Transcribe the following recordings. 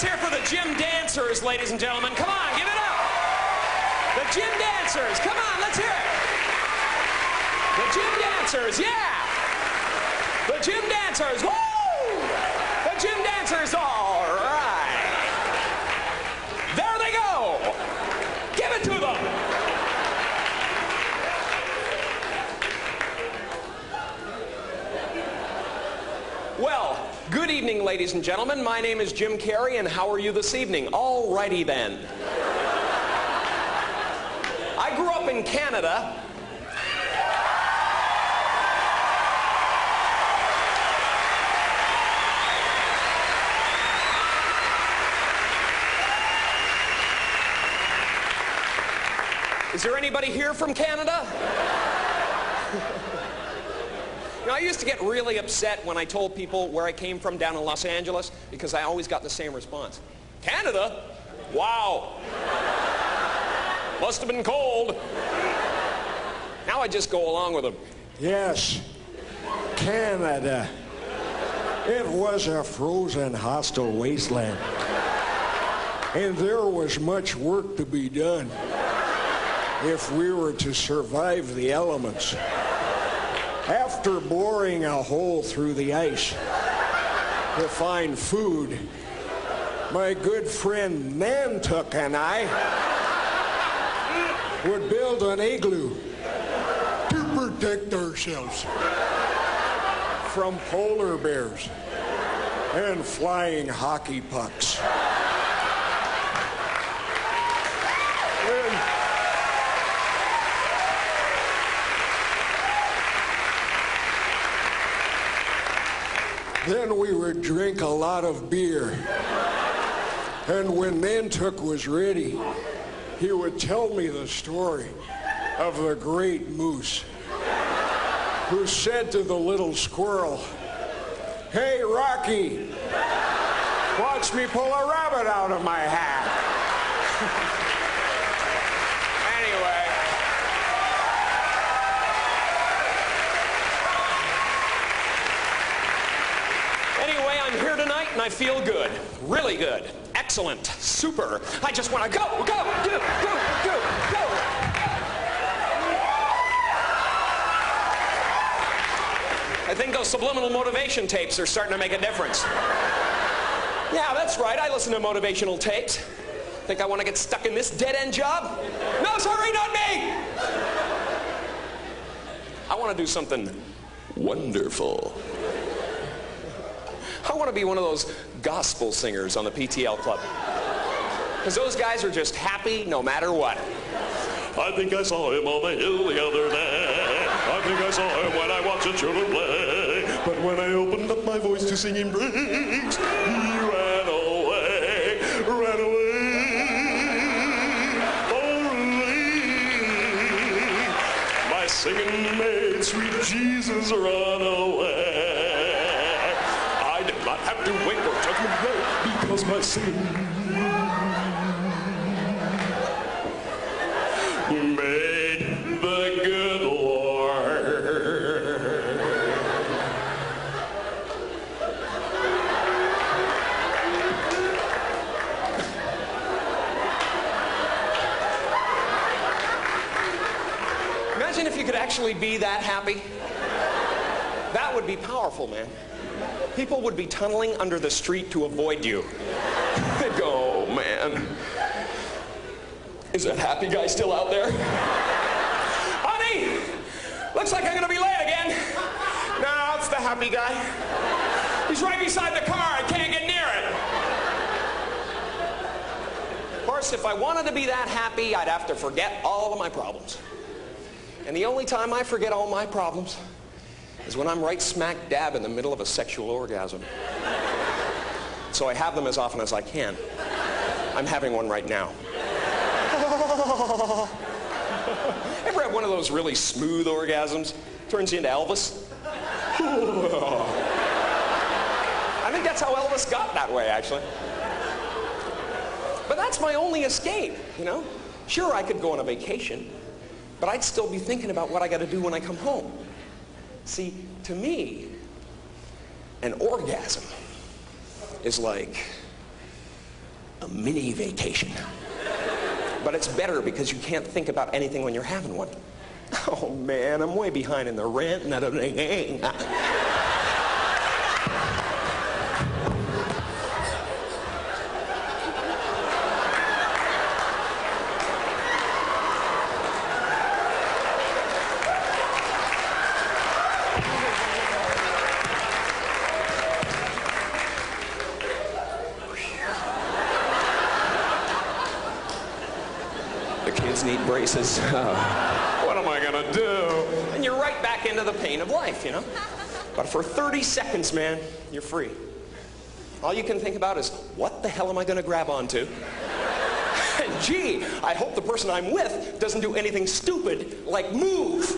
hear for the gym dancers, ladies and gentlemen. Come on, give it up. The gym dancers. Come on, let's hear it. The gym dancers, yeah. The gym dancers, woo! The gym dancers, all right. There they go. Give it to them. Well, good evening, ladies and gentlemen. My name is Jim Carrey, and how are you this evening? All righty then. I grew up in Canada. Is there anybody here from Canada? You know, I used to get really upset when I told people where I came from down in Los Angeles because I always got the same response. Canada? Wow. Must have been cold. Now I just go along with them. Yes, Canada. It was a frozen, hostile wasteland. And there was much work to be done if we were to survive the elements. After boring a hole through the ice to find food, my good friend Nantuck and I would build an igloo to protect ourselves from polar bears and flying hockey pucks. Then we would drink a lot of beer. And when Nantuck was ready, he would tell me the story of the great moose who said to the little squirrel, "Hey, Rocky, watch me pull a rabbit out of my hat." Anyway, I'm here tonight and I feel good. Really good. Excellent. Super. I just want to go. I think those subliminal motivation tapes are starting to make a difference. Yeah, that's right. I listen to motivational tapes. Think I want to get stuck in this dead-end job? No, sorry, not me! I want to do something wonderful. I want to be one of those gospel singers on the PTL Club. Because those guys are just happy no matter what. I think I saw him on the hill the other day. I think I saw him when I watched the children play. But when I opened up my voice to sing him praise, he ran away, ran away. Only my singing made sweet Jesus run away. I did not have to wait for judgment day because my singing made the good Lord. Imagine if you could actually be that happy. That would be powerful, man. People would be tunneling under the street to avoid you. They'd go, oh, man. Is that happy guy still out there? Honey, looks like I'm gonna be late again. No, it's the happy guy. He's right beside the car. I can't get near it. Of course, if I wanted to be that happy, I'd have to forget all of my problems. And the only time I forget all my problems is when I'm right smack dab in the middle of a sexual orgasm. So I have them as often as I can. I'm having one right now. Ever have one of those really smooth orgasms? Turns you into Elvis? I think that's how Elvis got that way, actually. But that's my only escape, you know? Sure, I could go on a vacation, but I'd still be thinking about what I got to do when I come home. See, to me, an orgasm is like a mini vacation. But it's better because you can't think about anything when you're having one. Oh man, I'm way behind in the rent and everything. The kids need braces. What am I gonna do? And you're right back into the pain of life, you know? But for 30 seconds, man, you're free. All you can think about is, what the hell am I gonna grab onto? And gee, I hope the person I'm with doesn't do anything stupid like move.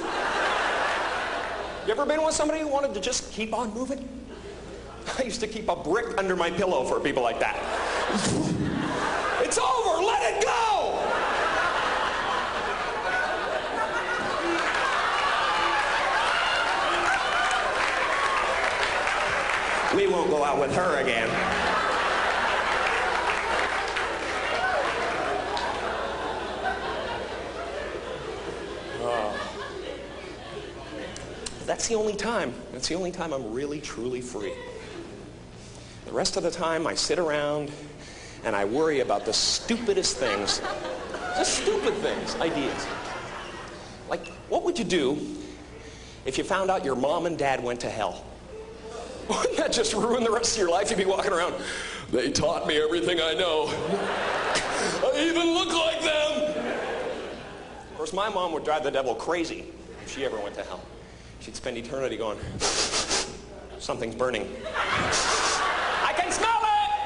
You ever been with somebody who wanted to just keep on moving? I used to keep a brick under my pillow for people like that. It's over, let it go! We won't go out with her again. That's the only time. That's the only time I'm really, truly free. The rest of the time, I sit around and I worry about the stupidest things. Just stupid things, ideas. Like, what would you do if you found out your mom and dad went to hell? Wouldn't that just ruin the rest of your life? You'd be walking around, they taught me everything I know. I even look like them. Of course, my mom would drive the devil crazy if she ever went to hell. She'd spend eternity going, something's burning. I can smell it!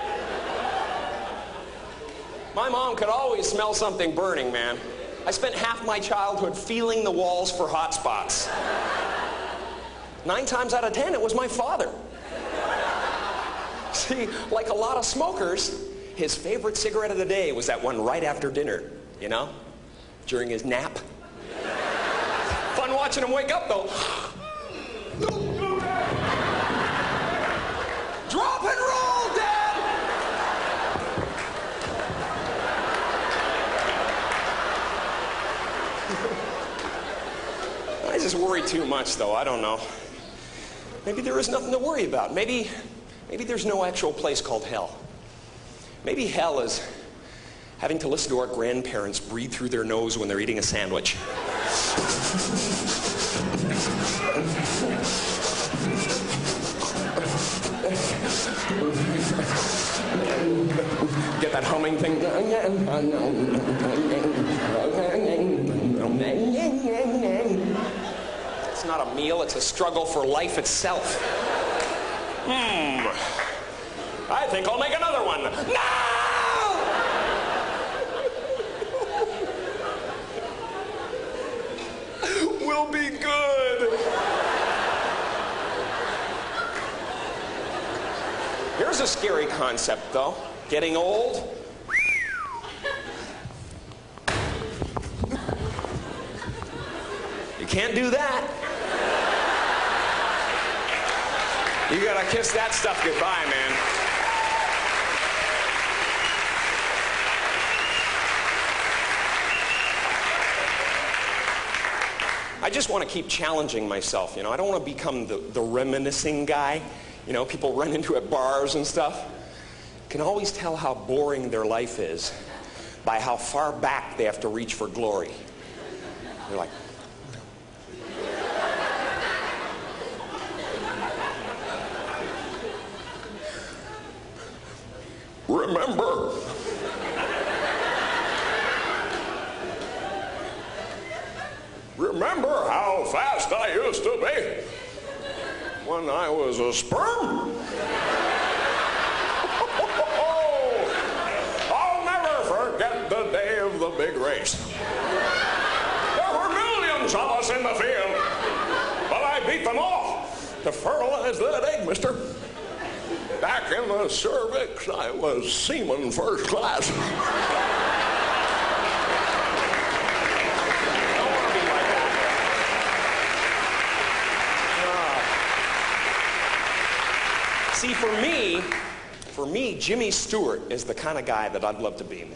My mom could always smell something burning, man. I spent half my childhood feeling the walls for hot spots. 9 times out of 10, it was my father. See, like a lot of smokers, his favorite cigarette of the day was that one right after dinner, you know, during his nap. Fun watching him wake up, though. Drop and roll, Dad! I just worry too much, though. I don't know. Maybe there is nothing to worry about. Maybe there's no actual place called hell. Maybe hell is having to listen to our grandparents breathe through their nose when they're eating a sandwich. Get that humming thing. It's not a meal, it's a struggle for life itself. I think I'll make another one. No! We'll be good. Here's a scary concept, though. Getting old. You can't do that. You gotta kiss that stuff goodbye, man. I just want to keep challenging myself, you know. I don't want to become the reminiscing guy. You know, people run into at bars and stuff. Can always tell how boring their life is by how far back they have to reach for glory. They're like, remember. Remember how fast I used to be when I was a sperm? I'll never forget the day of the big race. There were millions of us in the field, but I beat them all to fertilize that egg, mister. Back in the cervix, I was seaman first class. See, for For me, Jimmy Stewart is the kind of guy that I'd love to be, man.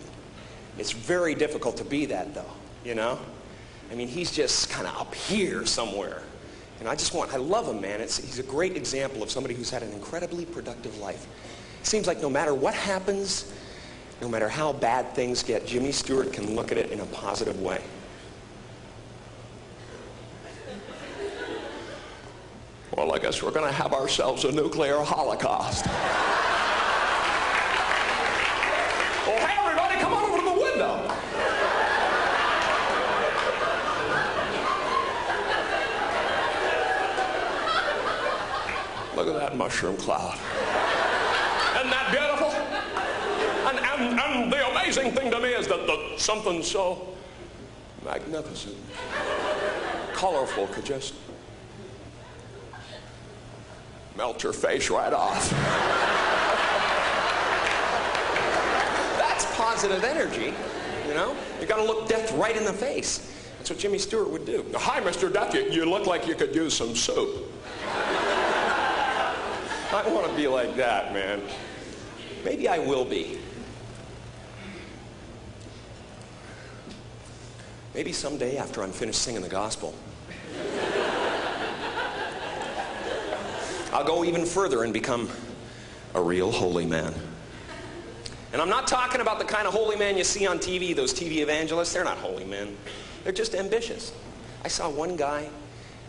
It's very difficult to be that, though, you know? I mean, he's just kind of up here somewhere. And I love him, man. He's a great example of somebody who's had an incredibly productive life. It seems like no matter what happens, no matter how bad things get, Jimmy Stewart can look at it in a positive way. Well, I guess we're going to have ourselves a nuclear holocaust. Well, hey, everybody, come on over to the window. Look at that mushroom cloud. Isn't that beautiful? And the amazing thing to me is that something so magnificent, colorful could just melt your face right off. That's positive energy, you know? You gotta look death right in the face. That's what Jimmy Stewart would do. Hi, Mr. Death, you look like you could use some soup. I want to be like that, man. Maybe I will be. Maybe someday after I'm finished singing the gospel, I'll go even further and become a real holy man. And I'm not talking about the kind of holy man you see on TV, those TV evangelists. They're not holy men. They're just ambitious. I saw one guy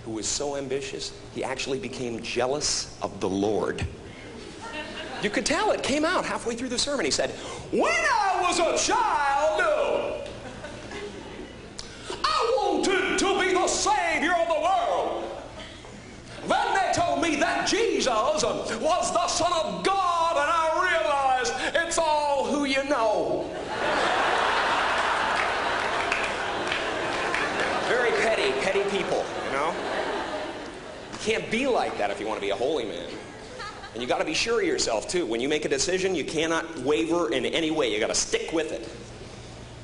who was so ambitious, he actually became jealous of the Lord. You could tell it came out halfway through the sermon. He said, when I was a child, I wanted to be the Savior of the world. Then they told me that Jesus was the Son of God, and I realized it's all who you know. Very petty people, you know? You can't be like that if you want to be a holy man. And you got to be sure of yourself, too. When you make a decision, you cannot waver in any way. You got to stick with it.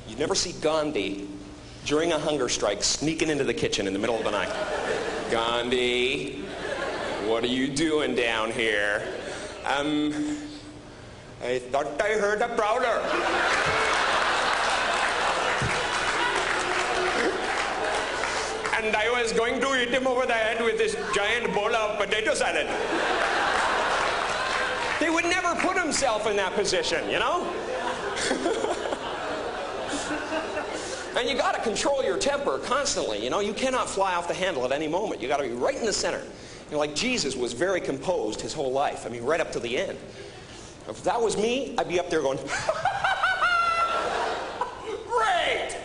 You never see Gandhi during a hunger strike sneaking into the kitchen in the middle of the night. Gandhi, what are you doing down here? I thought I heard a prowler. And I was going to hit him over the head with this giant bowl of potato salad. He would never put himself in that position, you know? And you got to control your temper constantly, you know? You cannot fly off the handle at any moment. You got to be right in the center. You know, like Jesus was very composed his whole life. I mean, right up to the end. If that was me, I'd be up there going, great!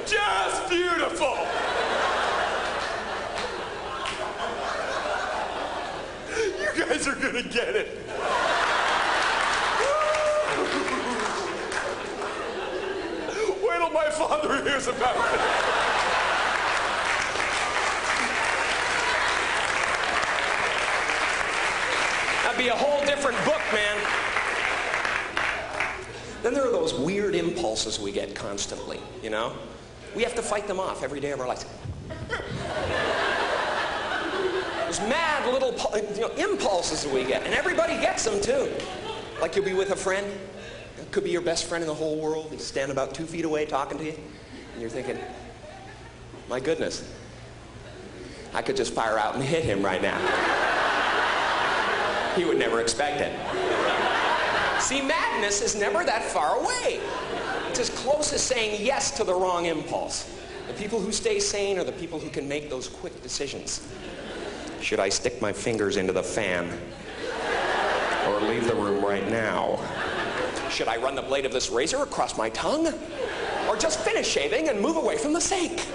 Just beautiful! You guys are gonna get it. Wait till my father hears about it. That'd be a whole different book, man. Then there are those weird impulses we get constantly, you know? We have to fight them off every day of our lives. Those mad little impulses that we get, and everybody gets them too. Like you'll be with a friend, it could be your best friend in the whole world, he's standing about 2 feet away talking to you, and you're thinking, my goodness, I could just fire out and hit him right now. He would never expect it. See, madness is never that far away. It's as close as saying yes to the wrong impulse. The people who stay sane are the people who can make those quick decisions. Should I stick my fingers into the fan? Or leave the room right now? Should I run the blade of this razor across my tongue? Or just finish shaving and move away from the sink?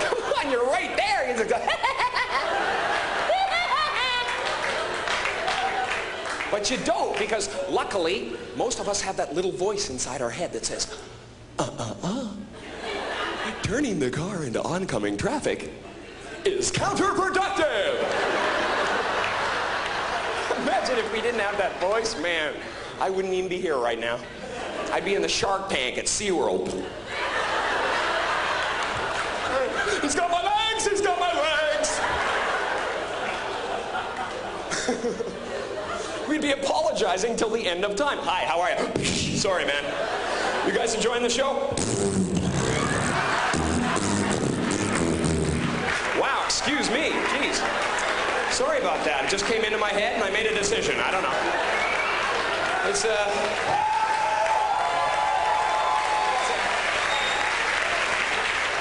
Come on, you're right there. You just go, but you don't, because luckily, most of us have that little voice inside our head that says, turning the car into oncoming traffic is counterproductive. Imagine if we didn't have that voice, man. I wouldn't even be here right now. I'd be in the Shark Tank at SeaWorld. He's got my legs, he's got my legs. We'd be apologizing till the end of time. Hi, how are you? Sorry, man. You guys enjoying the show? Wow, excuse me. Jeez. Sorry about that. It just came into my head and I made a decision. I don't know. It's,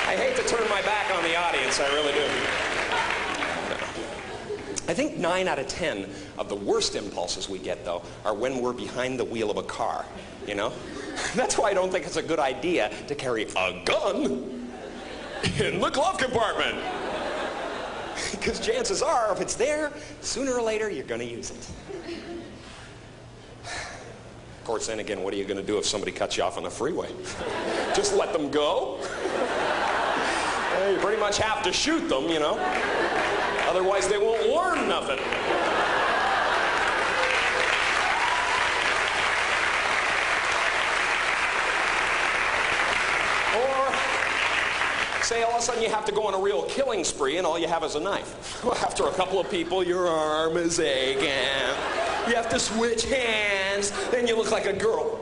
I hate to turn my back on the audience, I really do. I think 9 out of 10 of the worst impulses we get, though, are when we're behind the wheel of a car, you know? That's why I don't think it's a good idea to carry a gun in the glove compartment. Because chances are, if it's there, sooner or later, you're going to use it. Of course, then again, what are you going to do if somebody cuts you off on the freeway? Just let them go? You pretty much have to shoot them, you know? Otherwise, they won't learn nothing. Or, say all of a sudden you have to go on a real killing spree and all you have is a knife. Well, after a couple of people, your arm is aching. You have to switch hands, then you look like a girl.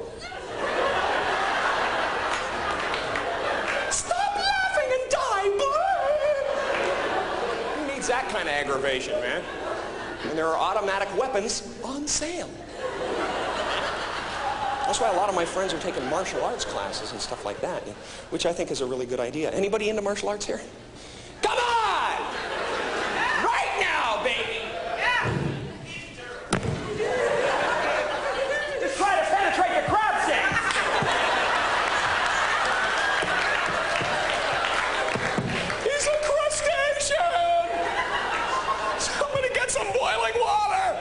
That kind of aggravation, man. And there are automatic weapons on sale. That's why a lot of my friends are taking martial arts classes and stuff like that, which I think is a really good idea. Anybody into martial arts here? Come on! Right now, baby! Yeah! Just try to penetrate the crowd set. He's a crustacean! Somebody get some boiling water!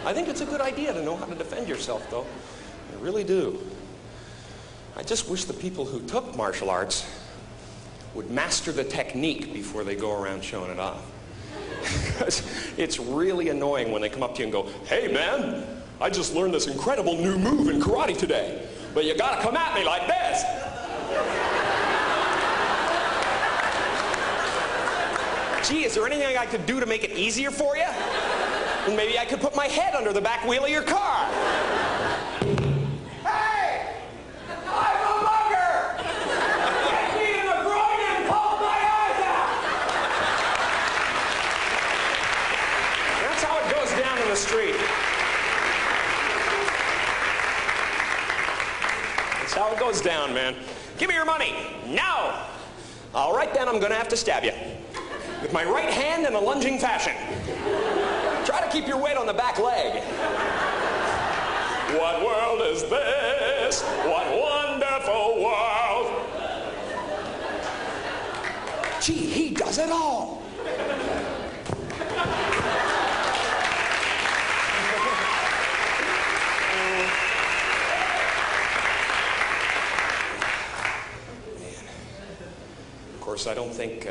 I think it's a good idea to know how to defend yourself, though. I really do. I just wish the people who took martial arts would master the technique before they go around showing it off. Because it's really annoying when they come up to you and go, "Hey, man, I just learned this incredible new move in karate today, but you gotta come at me like this." Gee, is there anything I could do to make it easier for you? And maybe I could put my head under the back wheel of your car. Hey! I'm a mugger! Get me in the groin and pull my eyes out! That's how it goes down in the street. That's how it goes down, man. Give me your money. Now! All right, then, I'm going to have to stab you. With my right hand in a lunging fashion. Try to keep your weight on the back leg. What world is this? What wonderful world. Gee, he does it all. Of course, I don't think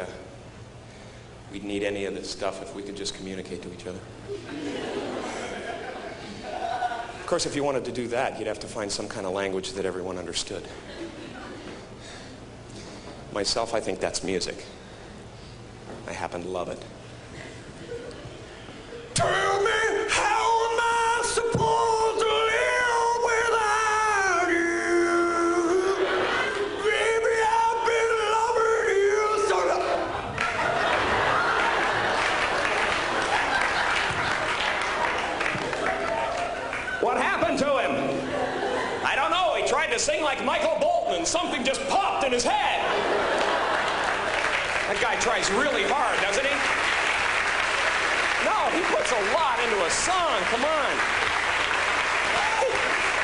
we'd need any of this stuff if we could just communicate to each other. Of course, if you wanted to do that, you'd have to find some kind of language that everyone understood. Myself, I think that's music. I happen to love it. Tell me, how am I supposed to live without you? Baby, I've been loving you so long. What happened to him? I don't know. He tried to sing like Michael Bolton and something just popped in his head. That guy tries really hard, doesn't he? No, he puts a lot into a song. Come on.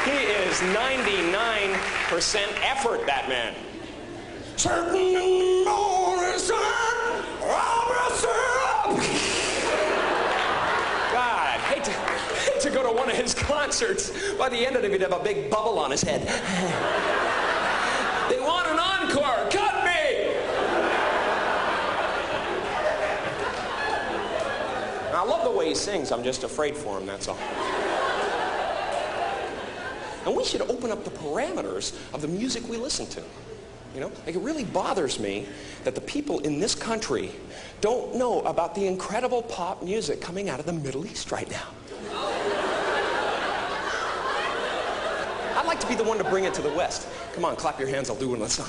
He is 99% effort, that man. Certain morning sun, God, I'd hate to go to one of his concerts. By the end of it, he'd have a big bubble on his head. They want an encore. Cut me! I love the way he sings. I'm just afraid for him, that's all. And we should open up the parameters of the music we listen to. You know, like, it really bothers me that the people in this country don't know about the incredible pop music coming out of the Middle East right now. I'd like to be the one to bring it to the West. Come on, clap your hands, I'll do one last song.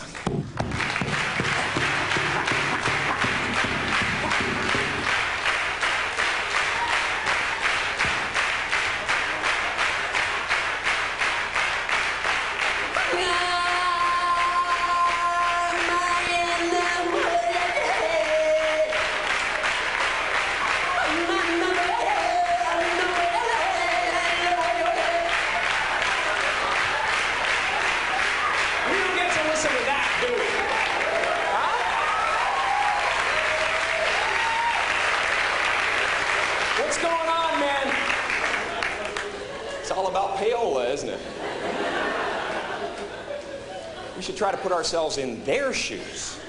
We should try to put ourselves in their shoes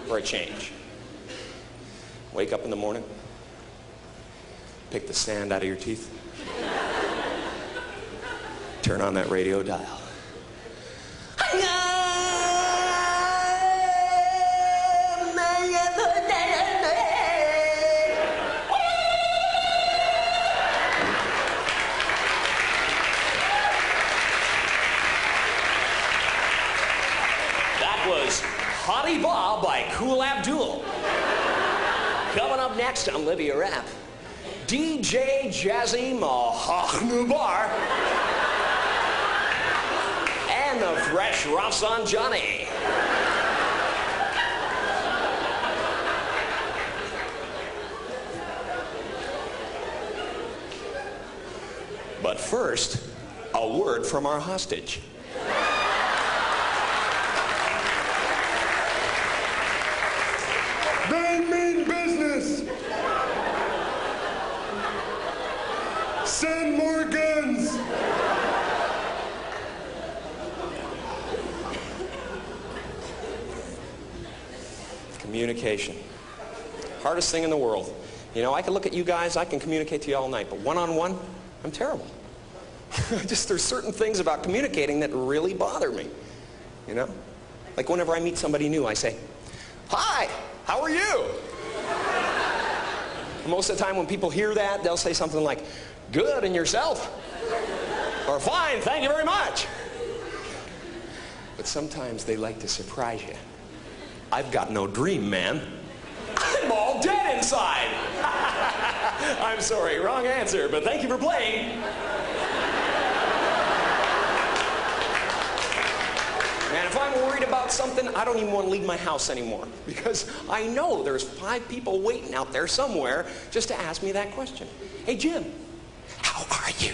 for a change. Wake up in the morning, pick the sand out of your teeth, turn on that radio dial. Hottie Bob by Cool Abdul. Coming up next on Livia Rap, DJ Jazzy Mahachnubar and the Fresh Rafsan Johnny. But first, a word from our hostage. They mean business. Send more guns. Communication. Hardest thing in the world. You know, I can look at you guys, I can communicate to you all night, but one-on-one, I'm terrible. There's certain things about communicating that really bother me. You know? Like whenever I meet somebody new, I say, "Hi, how are you?" Most of the time when people hear that, they'll say something like, "Good, and yourself?" Or "Fine, thank you very much." But sometimes they like to surprise you. I've got no dream, man. I'm all dead inside. I'm sorry, wrong answer, but thank you for playing. And if I'm worried about something, I don't even want to leave my house anymore, because I know there's 5 people waiting out there somewhere just to ask me that question. "Hey, Jim, how are you?"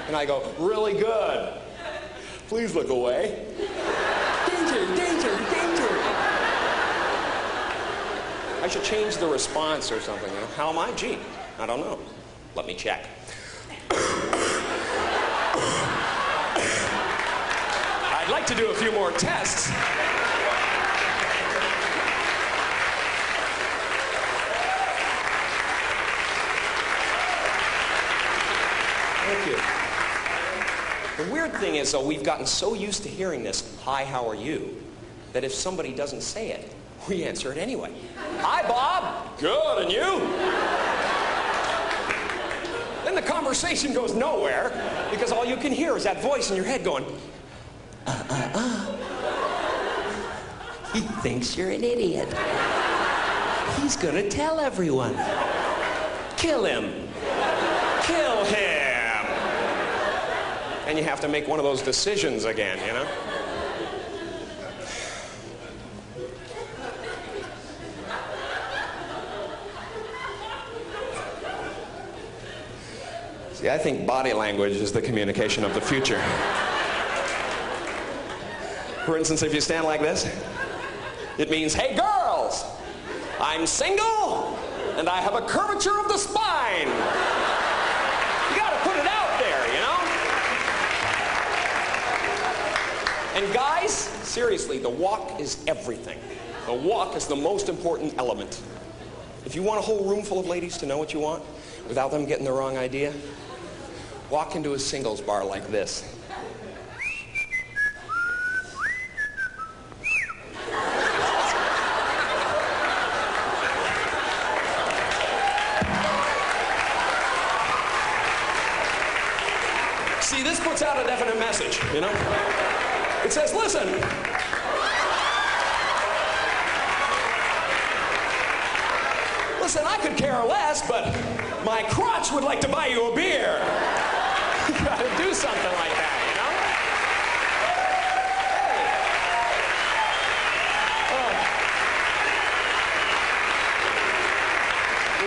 And I go, "Really good. Please look away. Danger, danger, danger." I should change the response or something. You know? How am I? Gee, I don't know. Let me check. I'd like to do a few more tests. Thank you. The weird thing is, though, we've gotten so used to hearing this, "Hi, how are you?" that if somebody doesn't say it, we answer it anyway. "Hi, Bob. Good, and you?" Then the conversation goes nowhere, because all you can hear is that voice in your head going, He thinks you're an idiot. He's gonna tell everyone. Kill him. Kill him. And you have to make one of those decisions again, you know? See, I think body language is the communication of the future. For instance, if you stand like this, it means, "Hey, girls, I'm single, and I have a curvature of the spine." You gotta put it out there, you know? And guys, seriously, the walk is everything. The walk is the most important element. If you want a whole room full of ladies to know what you want, without them getting the wrong idea, walk into a singles bar like this. you know? It says, listen. Listen, I could care less, but my crotch would like to buy you a beer. You gotta do something like that, you know? Hey.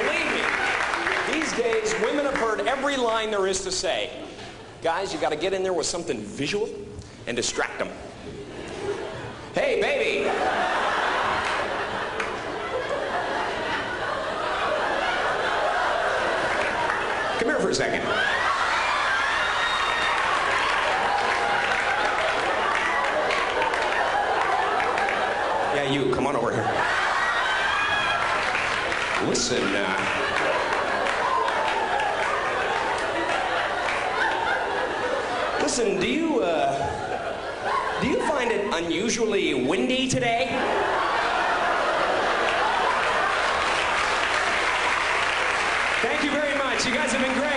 Believe me, these days, women have heard every line there is to say. Guys, you gotta get in there with something visual and distract them. Hey, baby. Come here for a second. Yeah, you, come on over here. Listen, listen, do you find it unusually windy today? Thank you very much. You guys have been great.